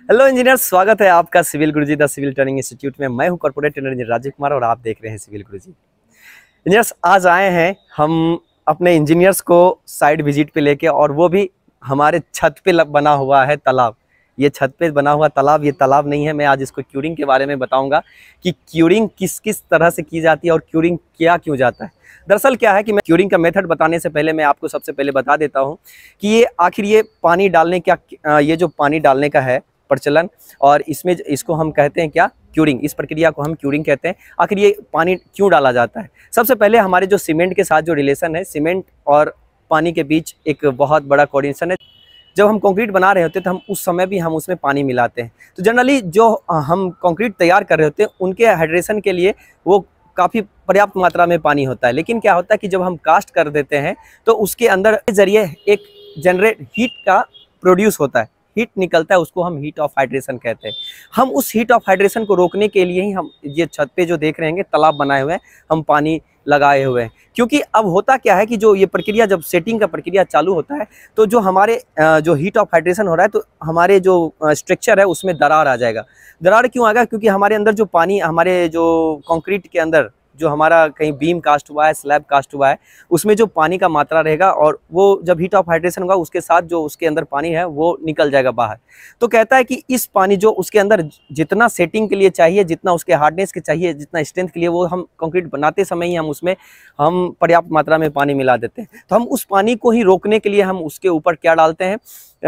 Hello engineer, स्वागत है आपका civil Guruji the civil training institute में। मैं हूं corporate trainer engineer Rajeev Kumar और आप देख रहे हैं सिविल गुरुजी। इंजीनियर्स, आज आए हैं हम अपने इंजीनियर्स को साइड विजिट पे लेके, और वो भी हमारे छत पे बना हुआ है तालाब। ये छत पे बना हुआ तालाब, ये तालाब नहीं है। मैं आज इसको क्यूरिंग के बारे में बताऊंगा कि क्यूरिंग किस किस तरह से की जाती है और क्यूरिंग क्या क्यों जाता है। दरअसल क्या है कि मैं क्यूरिंग का मेथड बताने से पहले मैं आपको सबसे पहले बता देता हूँ कि ये आखिर ये पानी डालने क्या, ये जो पानी डालने का है प्रचलन, और इसमें इसको हम कहते हैं क्या, क्यूरिंग। इस प्रक्रिया को हम क्यूरिंग कहते हैं। आखिर ये पानी क्यों डाला जाता है? सबसे पहले हमारे जो सीमेंट के साथ जो रिलेशन है, सीमेंट और पानी के बीच एक बहुत बड़ा कोऑर्डिनेशन है। जब हम कंक्रीट बना रहे होते हैं तो हम उस समय भी हम उसमें पानी मिलाते हैं। तो जनरली जो हम कंक्रीट तैयार कर रहे होते हैं उनके हाइड्रेशन के लिए वो काफ़ी पर्याप्त मात्रा में पानी होता है। लेकिन क्या होता है कि जब हम कास्ट कर देते हैं तो उसके अंदर के जरिए एक जनरेट हीट का प्रोड्यूस होता है, हीट निकलता है, उसको हम हीट ऑफ हाइड्रेशन कहते हैं। हम उस हीट ऑफ हाइड्रेशन को रोकने के लिए ही हम ये छत पे जो देख रहे हैं तालाब बनाए हुए हैं, हम पानी लगाए हुए हैं। क्योंकि अब होता क्या है कि जो ये प्रक्रिया, जब सेटिंग का प्रक्रिया चालू होता है तो जो हमारे जो हीट ऑफ हाइड्रेशन हो रहा है तो हमारे जो स्ट्रक्चर है उसमें दरार आ जाएगा। दरार क्यों आएगा? क्योंकि हमारे अंदर जो पानी, हमारे जो कंक्रीट के अंदर जो हमारा कहीं बीम कास्ट हुआ है, स्लैब कास्ट हुआ है, उसमें जो पानी का मात्रा रहेगा और वो जब हीट ऑफ हाइड्रेशन होगा उसके साथ जो उसके अंदर पानी है वो निकल जाएगा बाहर। तो कहता है कि इस पानी जो उसके अंदर जितना सेटिंग के लिए चाहिए, जितना उसके हार्डनेस के चाहिए, जितना स्ट्रेंथ के लिए, वो हम कंक्रीट बनाते समय ही हम उसमें हम पर्याप्त मात्रा में पानी मिला देते हैं। तो हम उस पानी को ही रोकने के लिए हम उसके ऊपर क्या डालते हैं,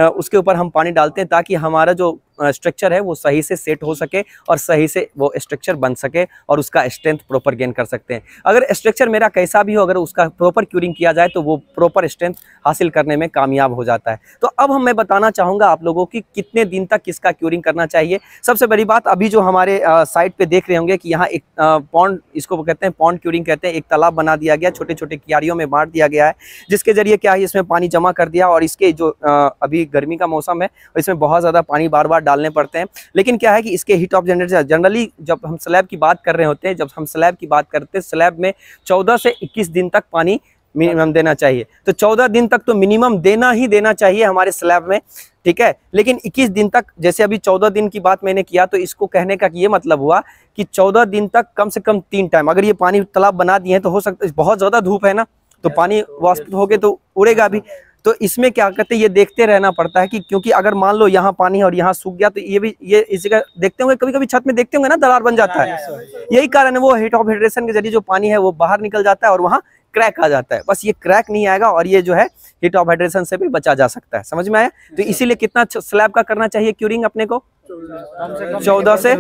उसके ऊपर हम पानी डालते हैं ताकि हमारा जो स्ट्रक्चर है वो सही से सेट हो सके और सही से वो स्ट्रक्चर बन सके और उसका स्ट्रेंथ प्रॉपर गेन कर सकते हैं। अगर स्ट्रक्चर मेरा कैसा भी हो, अगर उसका प्रॉपर क्यूरिंग किया जाए तो वो प्रॉपर स्ट्रेंथ हासिल करने में कामयाब हो जाता है। तो अब मैं बताना चाहूँगा आप लोगों की कितने दिन तक किसका क्यूरिंग करना चाहिए। सबसे बड़ी बात, अभी जो हमारे साइट पे देख रहे होंगे कि यहाँ एक पॉन्ड, इसको कहते हैं पॉन्ड क्यूरिंग कहते हैं, एक तालाब बना दिया गया, छोटे छोटे क्यारियों में बांट दिया गया है, जिसके जरिए क्या है इसमें पानी जमा कर दिया। और इसके जो अभी गर्मी का मौसम है और इसमें बहुत ज़्यादा पानी बार बार डालने पड़ते हैं। लेकिन क्या है कि इसके हीट ऑफ जनरेशन, जनरली जब हम स्लैब की बात कर रहे होते हैं, जब हम स्लैब की बात करते हैं, स्लैब में 14 से 21 दिन तक पानी मिनिमम देना चाहिए। तो 14 दिन तक तो मिनिमम देना ही देना चाहिए हमारे स्लैब में, ठीक है। लेकिन 21 दिन तक, जैसे अभी 14 दिन की बात मैंने किया, तो इसको कहने का ये मतलब हुआ कि 14 दिन तक कम से कम 3 टाइम, अगर ये पानी तालाब बना दिए हैं तो हो सकता है, बहुत ज़्यादा धूप है ना, तो पानी वाष्पित हो गए तो उड़ेगा भी। तो इसमें क्या करते हैं, ये देखते रहना पड़ता है कि, क्योंकि अगर मान लो यहाँ पानी है और यहाँ सूख गया तो ये भी, ये इस जगह देखते होंगे, कभी कभी छत में देखते होंगे ना दरार बन जाता है। यही कारण है, वो हीट ऑफ हाइड्रेशन के जरिए जो पानी है वो बाहर निकल जाता है और वहाँ क्रैक आ जाता है। बस ये क्रैक नहीं आएगा और ये जो है हीट ऑफ हाइड्रेशन से भी बचा जा सकता है। समझ में आया? तो इसीलिए कितना स्लैब का करना चाहिए क्यूरिंग अपने को? 14 से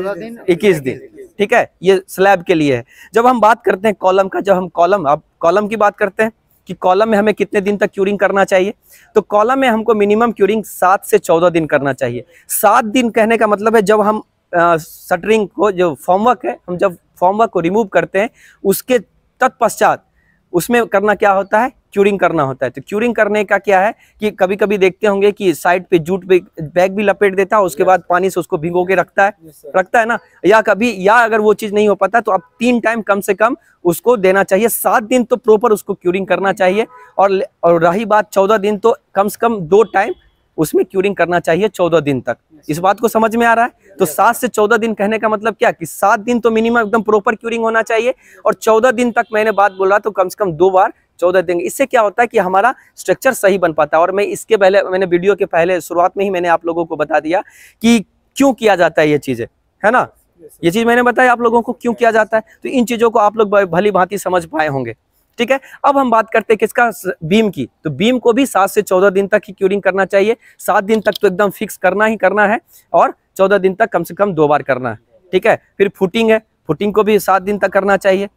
21 दिन, ठीक है। ये स्लैब के लिए है। जब हम बात करते हैं कॉलम का, जब हम कॉलम की बात करते हैं कि कॉलम में हमें कितने दिन तक क्यूरिंग करना चाहिए, तो कॉलम में हमको मिनिमम क्यूरिंग 7 से 14 दिन करना चाहिए। 7 दिन कहने का मतलब है जब हम शटरिंग को, जो फॉर्मवर्क है, हम जब फॉर्मवर्क को रिमूव करते हैं उसके तत्पश्चात उसमें करना क्या होता है, क्यूरिंग करना होता है। तो क्यूरिंग करने का क्या है कि कभी कभी देखते होंगे कि साइड पे जूट बैग भी लपेट देता है, उसके बाद पानी से उसको भिगो के रखता है ना, या अगर वो चीज़ नहीं हो पाता तो अब 3 टाइम कम से कम उसको देना चाहिए। 7 दिन तो प्रॉपर उसको क्यूरिंग करना चाहिए। और रही बात 14 दिन, तो कम से कम 2 टाइम उसमें क्यूरिंग करना चाहिए 14 दिन तक। इस बात को समझ में आ रहा है? तो 7 से 14 दिन कहने का मतलब क्या कि 7 दिन तो मिनिमम एकदम प्रॉपर क्यूरिंग होना चाहिए और 14 दिन तक मैंने बात बोला तो कम से कम 2 बार 14 दिन। इससे क्या होता है कि हमारा स्ट्रक्चर सही बन पाता है। और मैं इसके पहले, मैंने वीडियो के पहले शुरुआत में ही मैंने आप लोगों को बता दिया कि क्यों किया जाता है ये चीज़ें, है ना। ये चीज़ मैंने बताया आप लोगों को क्यों किया जाता है। तो इन चीज़ों को आप लोग भली भांति समझ पाए होंगे, ठीक है। अब हम बात करते हैं किसका, बीम की। तो बीम को भी 7 से 14 दिन तक ही क्यूरिंग करना चाहिए। 7 दिन तक तो एकदम फिक्स करना ही करना है और 14 दिन तक कम से कम 2 बार करना है, ठीक है। फिर फुटिंग है, फुटिंग को भी 7 दिन तक करना चाहिए।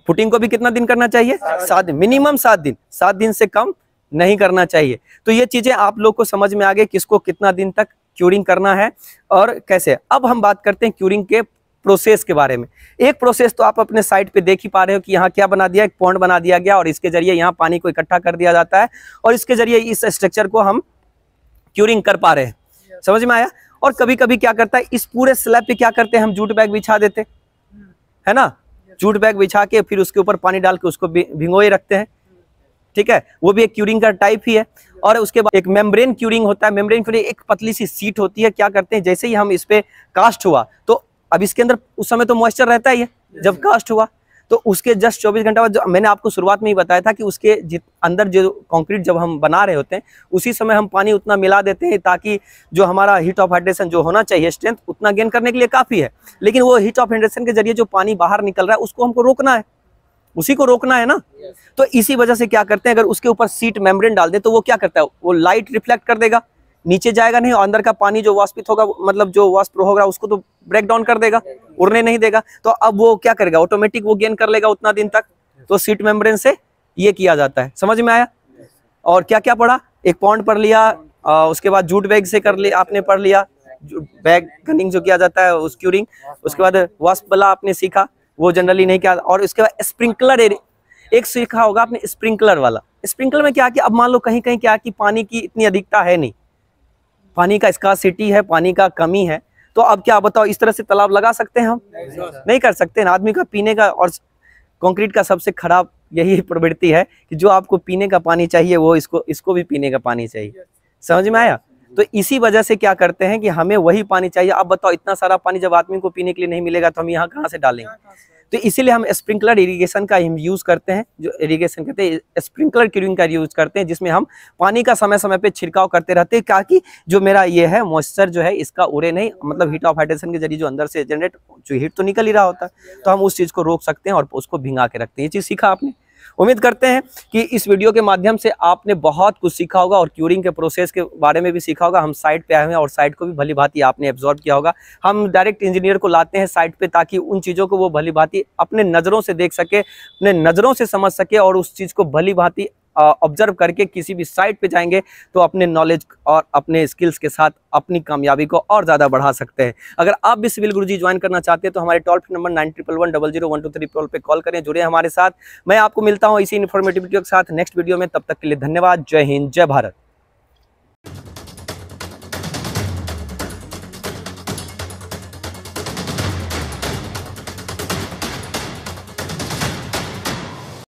फुटिंग को भी कितना दिन करना चाहिए? 7 दिन, मिनिमम 7 दिन, 7 दिन से कम नहीं करना चाहिए। तो ये चीजें आप लोग को समझ में आ गई किसको कितना दिन तक क्यूरिंग करना है और कैसे। अब हम बात करते हैं क्यूरिंग के प्रोसेस के बारे में। एक प्रोसेस तो आप अपने साइट पे देख ही पा रहे हो कि यहाँ क्या बना दिया, एक पॉन्ड बना दिया गया और इसके जरिए यहाँ पानी को इकट्ठा कर दिया जाता है और इसके जरिए इस स्ट्रक्चर को हम क्यूरिंग कर पा रहे हैं। समझ में आया? और कभी कभी क्या करता है, इस पूरे स्लैब पे क्या करते हैं, हम जूट बैग बिछा देते है ना, जूट बैग बिछा के फिर उसके ऊपर पानी डाल के उसको भिगोए रखते हैं। ठीक है, वो भी एक क्यूरिंग का टाइप ही है। और उसके बाद एक मेम्ब्रेन क्यूरिंग होता है। मेम्ब्रेन क्यूरिंग एक पतली सी सीट होती है। क्या करते हैं, जैसे ही हम इस पे कास्ट हुआ तो अब इसके अंदर उस समय तो मॉइस्चर रहता ही है, जब कास्ट हुआ तो उसके जस्ट 24 घंटा बाद, जो मैंने आपको शुरुआत में ही बताया था कि उसके अंदर जो कंक्रीट जब हम बना रहे होते हैं उसी समय हम पानी उतना मिला देते हैं ताकि जो हमारा हीट ऑफ हाइड्रेशन जो होना चाहिए स्ट्रेंथ उतना गेन करने के लिए काफ़ी है। लेकिन वो हीट ऑफ हाइड्रेशन के जरिए जो पानी बाहर निकल रहा है उसको हमको रोकना है, उसी को रोकना है ना। तो इसी वजह से क्या करते हैं, अगर उसके ऊपर सीट मेम्ब्रेन डाल दे तो वो क्या करता है, वो लाइट रिफ्लेक्ट कर देगा, नीचे जाएगा नहीं, और अंदर का पानी जो वाष्पित होगा, मतलब जो वाष्प होगा उसको तो ब्रेक डाउन कर देगा, उड़ने नहीं देगा। तो अब वो क्या करेगा, ऑटोमेटिक वो गेन कर लेगा उतना दिन तक। तो सीट मेम्ब्रेन से ये किया जाता है। समझ में आया? और क्या क्या पढ़ा, एक पॉन्ड पढ़ लिया, उसके बाद जूट बैग से कर लिया आपने, पढ़ लिया बैग गनिंग जो किया जाता है उस क्यूरिंग। उसके बाद वाष्प वाला आपने सीखा, वो जनरली नहीं किया। और उसके बाद स्प्रिंकलर एक सीखा होगा आपने, स्प्रिंकलर वाला। स्प्रिंकलर में क्या कि अब मान लो कहीं कहीं क्या कि पानी की इतनी अधिकता है नहीं, पानी का स्कार्सिटी है, पानी का कमी है, तो अब क्या बताओ, इस तरह से तालाब लगा सकते हैं हम? नहीं कर सकते ना। आदमी का पीने का और कंक्रीट का सबसे खराब यही प्रवृत्ति है कि जो आपको पीने का पानी चाहिए वो इसको भी पीने का पानी चाहिए। समझ में आया? तो इसी वजह से क्या करते हैं कि हमें वही पानी चाहिए। अब बताओ, इतना सारा पानी जब आदमी को पीने के लिए नहीं मिलेगा तो हम यहाँ कहाँ से डालेंगे? तो इसीलिए हम स्प्रिंकलर इरिगेशन का हम यूज करते हैं, जो इरिगेशन कहते हैं स्प्रिंकलर क्यूरिंग का यूज करते हैं, जिसमें हम पानी का समय समय पे छिड़काव करते रहते हैं ताकि जो मेरा ये है मॉइस्चर जो है इसका उड़े नहीं, मतलब हीट ऑफ हाइड्रेशन के जरिए जो अंदर से जनरेट जो हीट तो निकल ही रहा होता है, तो हम उस चीज को रोक सकते हैं और उसको भिंगा के रखते हैं। ये चीज सीखा आपने। उम्मीद करते हैं कि इस वीडियो के माध्यम से आपने बहुत कुछ सीखा होगा और क्यूरिंग के प्रोसेस के बारे में भी सीखा होगा। हम साइट पे आए हुए हैं और साइट को भी भली भांति आपने एब्जॉर्ब किया होगा। हम डायरेक्ट इंजीनियर को लाते हैं साइट पे ताकि उन चीज़ों को वो भली भांति अपने नज़रों से देख सके, अपने नज़रों से समझ सके और उस चीज़ को भली भांति ऑब्जर्व करके किसी भी साइट पे जाएंगे तो अपने नॉलेज और अपने स्किल्स के साथ अपनी कामयाबी को और ज़्यादा बढ़ा सकते हैं। अगर आप भी सिविल गुरुजी ज्वाइन करना चाहते हैं तो हमारे टोल फ्री नंबर 9111000123 पे कॉल करें, जुड़े हमारे साथ। मैं आपको मिलता हूं इसी इन्फॉर्मेटिव वीडियो के साथ नेक्स्ट वीडियो में। तब तक के लिए धन्यवाद। जय हिंद, जय भारत।